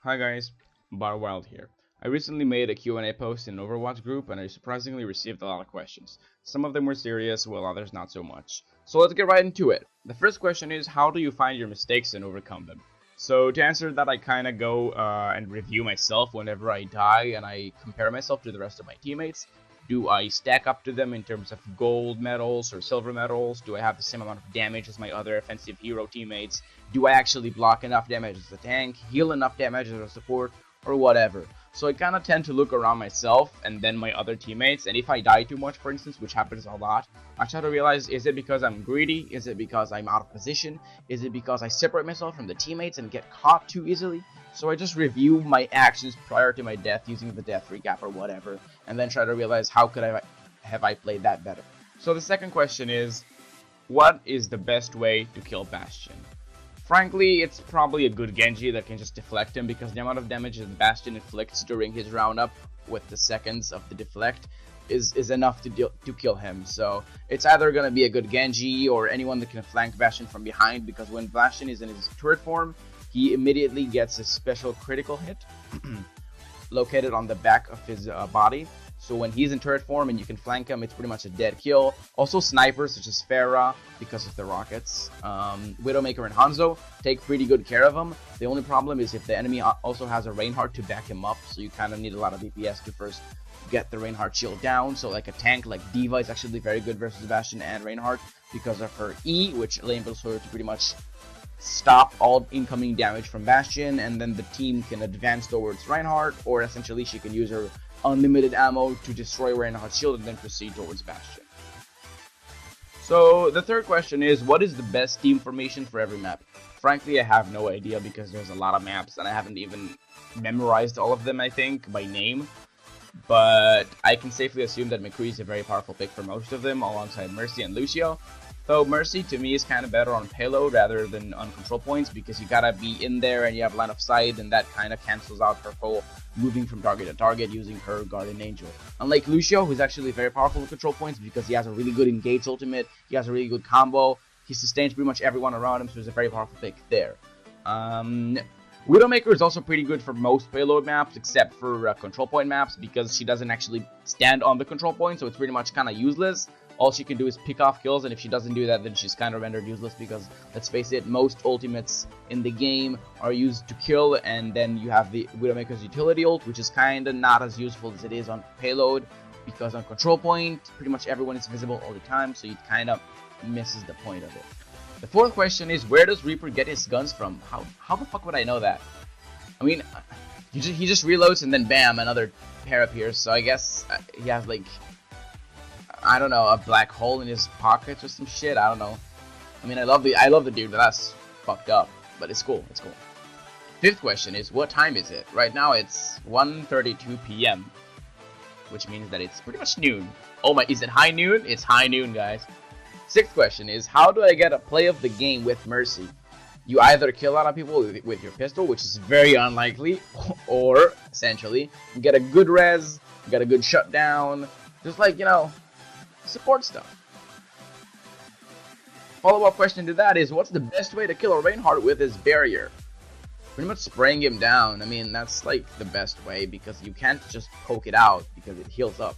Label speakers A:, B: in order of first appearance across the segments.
A: Hi guys, Barwild here. I recently made a Q&A post in Overwatch group and I surprisingly received a lot of questions. Some of them were serious, while others not so much. So let's get right into it. The first question is, how do you find your mistakes and overcome them? So to answer that, I kind of go and review myself whenever I die and I compare myself to the rest of my teammates. Do I stack up to them in terms of gold medals or silver medals? Do I have the same amount of damage as my other offensive hero teammates? Do I actually block enough damage as a tank, heal enough damage as a support, or whatever? So I kind of tend to look around myself and then my other teammates, and if I die too much, for instance, which happens a lot, I try to realize, is it because I'm greedy? Is it because I'm out of position? Is it because I separate myself from the teammates and get caught too easily? So I just review my actions prior to my death using the death recap or whatever, and then try to realize how could I have I played that better. So the second question is, what is the best way to kill Bastion? Frankly, it's probably a good Genji that can just deflect him, because the amount of damage that Bastion inflicts during his roundup with the seconds of the deflect is enough to kill him. So it's either going to be a good Genji or anyone that can flank Bastion from behind, because when Bastion is in his turret form, he immediately gets a special critical hit located on the back of his body. So when he's in turret form and you can flank him, it's pretty much a dead kill. Also snipers such as Pharah, because of the rockets, Widowmaker and Hanzo take pretty good care of him. The only problem is if the enemy also has a Reinhardt to back him up, so you kind of need a lot of DPS to first get the Reinhardt shield down. So like a tank like D.Va is actually very good versus Bastion and Reinhardt because of her E, which enables her to pretty much stop all incoming damage from Bastion, and then the team can advance towards Reinhardt, or essentially she can use her unlimited ammo to destroy Reinhardt's shield and then proceed towards Bastion. So the third question is, what is the best team formation for every map? Frankly, I have no idea, because there's a lot of maps and I haven't even memorized all of them, I think, by name. But I can safely assume that McCree is a very powerful pick for most of them, alongside Mercy and Lucio. Though Mercy, to me, is kind of better on payload rather than on control points, because you gotta be in there and you have line of sight, and that kind of cancels out her whole moving from target to target using her Guardian Angel. Unlike Lucio, who's actually very powerful with control points because he has a really good engage ultimate, he has a really good combo, he sustains pretty much everyone around him, so he's a very powerful pick there. Widowmaker is also pretty good for most payload maps, except for control point maps, because she doesn't actually stand on the control point, so it's pretty much kind of useless. All she can do is pick off kills, and if she doesn't do that, then she's kind of rendered useless, because, let's face it, most ultimates in the game are used to kill, and then you have the Widowmaker's utility ult, which is kind of not as useful as it is on payload, because on control point, pretty much everyone is visible all the time, so it kind of misses the point of it. The fourth question is, where does Reaper get his guns from? How the fuck would I know that? I mean, he just reloads and then bam, another pair appears, so I guess he has like, I don't know, a black hole in his pockets or some shit. I don't know. I mean, I love the dude, but that's fucked up. But it's cool. It's cool. Fifth question is, what time is it? Right now it's 1:32 p.m., which means that it's pretty much noon. Oh my, is it high noon? It's high noon, guys. Sixth question is, how do I get a play of the game with Mercy? You either kill a lot of people with your pistol, which is very unlikely, or essentially you get a good res, you get a good shutdown, just like, you know, support stuff. Follow-up question to that is, what's the best way to kill a Reinhardt with his barrier? Pretty much spraying him down. I mean, that's like the best way, because you can't just poke it out because it heals up.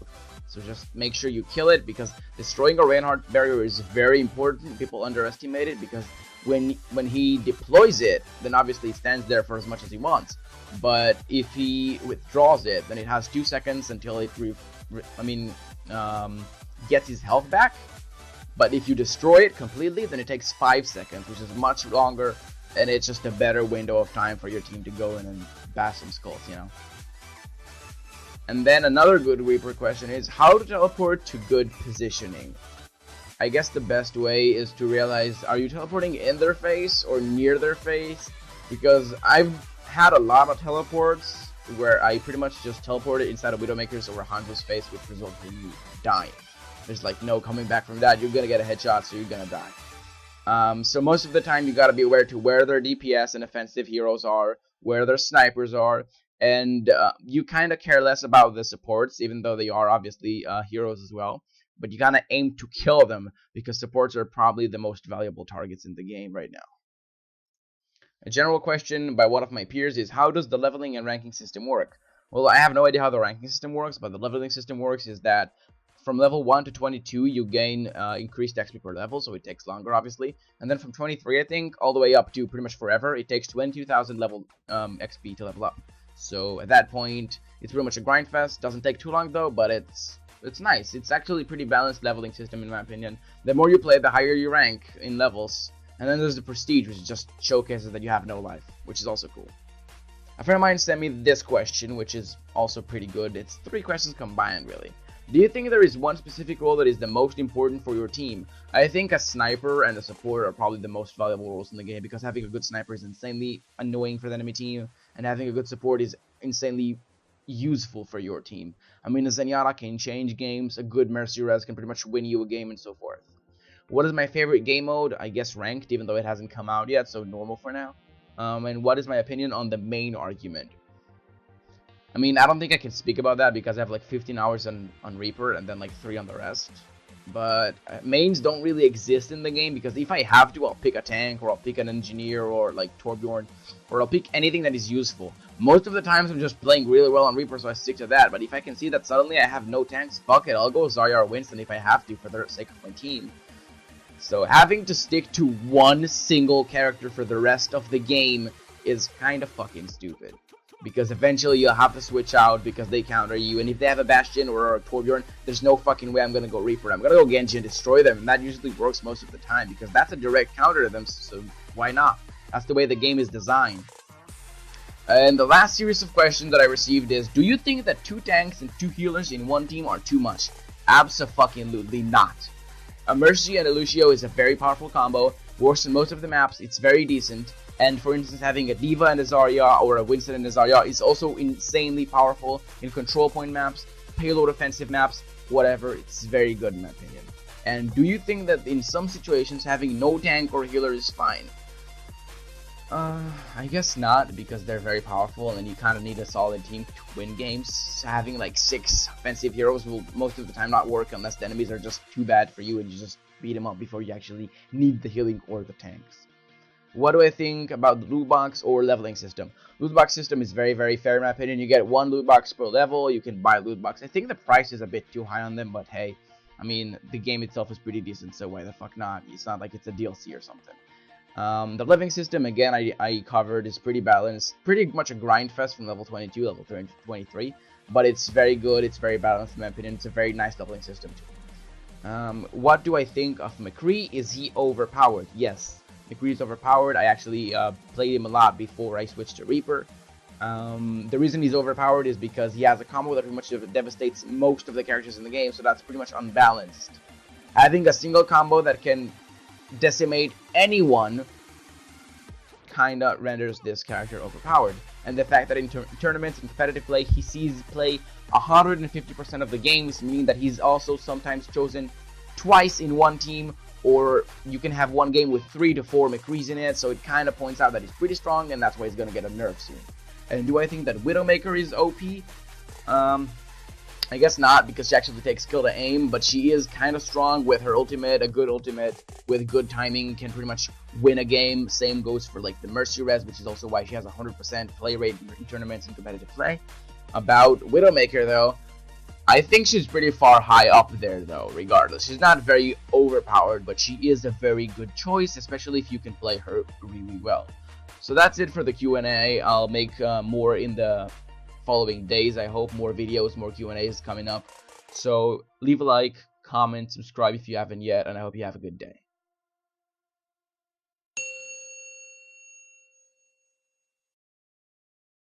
A: So just make sure you kill it, because destroying a Reinhardt barrier is very important. People underestimate it, because when he deploys it, then obviously it stands there for as much as he wants. But if he withdraws it, then it has 2 seconds until it gets his health back. But if you destroy it completely, then it takes 5 seconds, which is much longer, and it's just a better window of time for your team to go in and bash some skulls, you know. And then another good Reaper question is, how to teleport to good positioning? I guess the best way is to realize, are you teleporting in their face or near their face? Because I've had a lot of teleports where I pretty much just teleported inside of Widowmaker's or Hanzo's face, which resulted in you dying. There's like no coming back from that. You're gonna get a headshot, so you're gonna die. So most of the time you gotta be aware to where their DPS and offensive heroes are, where their snipers are, and you kind of care less about the supports, even though they are obviously heroes as well. But you gotta aim to kill them, because supports are probably the most valuable targets in the game right now. A general question by one of my peers is, how does the leveling and ranking system work? Well, I have no idea how the ranking system works, but the leveling system works is that from level 1 to 22, you gain increased XP per level, so it takes longer, obviously. And then from 23, I think, all the way up to pretty much forever, it takes 22,000 level XP to level up. So at that point, it's pretty much a grind fest. Doesn't take too long, though, but it's nice. It's actually a pretty balanced leveling system, in my opinion. The more you play, the higher you rank in levels. And then there's the prestige, which just showcases that you have no life, which is also cool. A friend of mine sent me this question, which is also pretty good. It's 3 questions combined, really. Do you think there is one specific role that is the most important for your team? I think a sniper and a support are probably the most valuable roles in the game, because having a good sniper is insanely annoying for the enemy team, and having a good support is insanely useful for your team. I mean, a Zenyatta can change games, a good Mercy Res can pretty much win you a game, and so forth. What is my favorite game mode? I guess ranked, even though it hasn't come out yet, so normal for now. And what is my opinion on the main argument? I mean, I don't think I can speak about that because I have like 15 hours on Reaper and then like 3 on the rest. But mains don't really exist in the game, because if I have to, I'll pick a tank, or I'll pick an engineer, or like Torbjorn, or I'll pick anything that is useful. Most of the times I'm just playing really well on Reaper, so I stick to that. But if I can see that suddenly I have no tanks, fuck it, I'll go Zarya or Winston if I have to for the sake of my team. So having to stick to one single character for the rest of the game is kind of fucking stupid. Because eventually you'll have to switch out because they counter you. And if they have a Bastion or a Torbjorn, there's no fucking way I'm going to go Reaper. I'm going to go Genji and destroy them. And that usually works most of the time, because that's a direct counter to them. So why not? That's the way the game is designed. And the last series of questions that I received is, do you think that 2 tanks and 2 healers in one team are too much? Abso-fucking-lutely not. A Mercy and a Lucio is a very powerful combo. Works in most of the maps. It's very decent. And for instance, having a Diva and a Zarya, or a Winston and a Zarya, is also insanely powerful in control point maps, payload offensive maps, whatever. It's very good in my opinion. And do you think that in some situations having no tank or healer is fine? I guess not, because they're very powerful and you kind of need a solid team to win games. Having like 6 offensive heroes will most of the time not work unless the enemies are just too bad for you and you just beat them up before you actually need the healing or the tanks. What do I think about the loot box or leveling system? Loot box system is very, very fair in my opinion. You get 1 loot box per level. You can buy loot box. I think the price is a bit too high on them, but hey, I mean, the game itself is pretty decent, so why the fuck not? It's not like it's a DLC or something. The living system, again, I covered, is pretty balanced. Pretty much a grind fest from level 22, level 23. But it's very good, it's very balanced in my opinion. It's a very nice leveling system too. What do I think of McCree? Is he overpowered? Yes, McCree is overpowered. I actually played him a lot before I switched to Reaper. The reason he's overpowered is because he has a combo that pretty much devastates most of the characters in the game, so that's pretty much unbalanced. Having a single combo that can decimate anyone kinda renders this character overpowered. And the fact that in tournaments and competitive play he sees play 150% of the games mean that he's also sometimes chosen twice in one team, or you can have one game with 3 to 4 McCrees in it, so it kind of points out that he's pretty strong, and that's why he's gonna get a nerf soon. And do I think that Widowmaker is OP? I guess not, because she actually takes skill to aim, but she is kind of strong with her ultimate. A good ultimate with good timing can pretty much win a game. Same goes for like the Mercy Res, which is also why she has 100% play rate in tournaments and competitive play. About Widowmaker though, I think she's pretty far high up there though, regardless. She's not very overpowered, but she is a very good choice, especially if you can play her really well. So that's it for the Q&A. I'll make more in the following days. I hope more videos, more Q&As coming up. So leave a like, comment, subscribe if you haven't yet, and I hope you have a good day.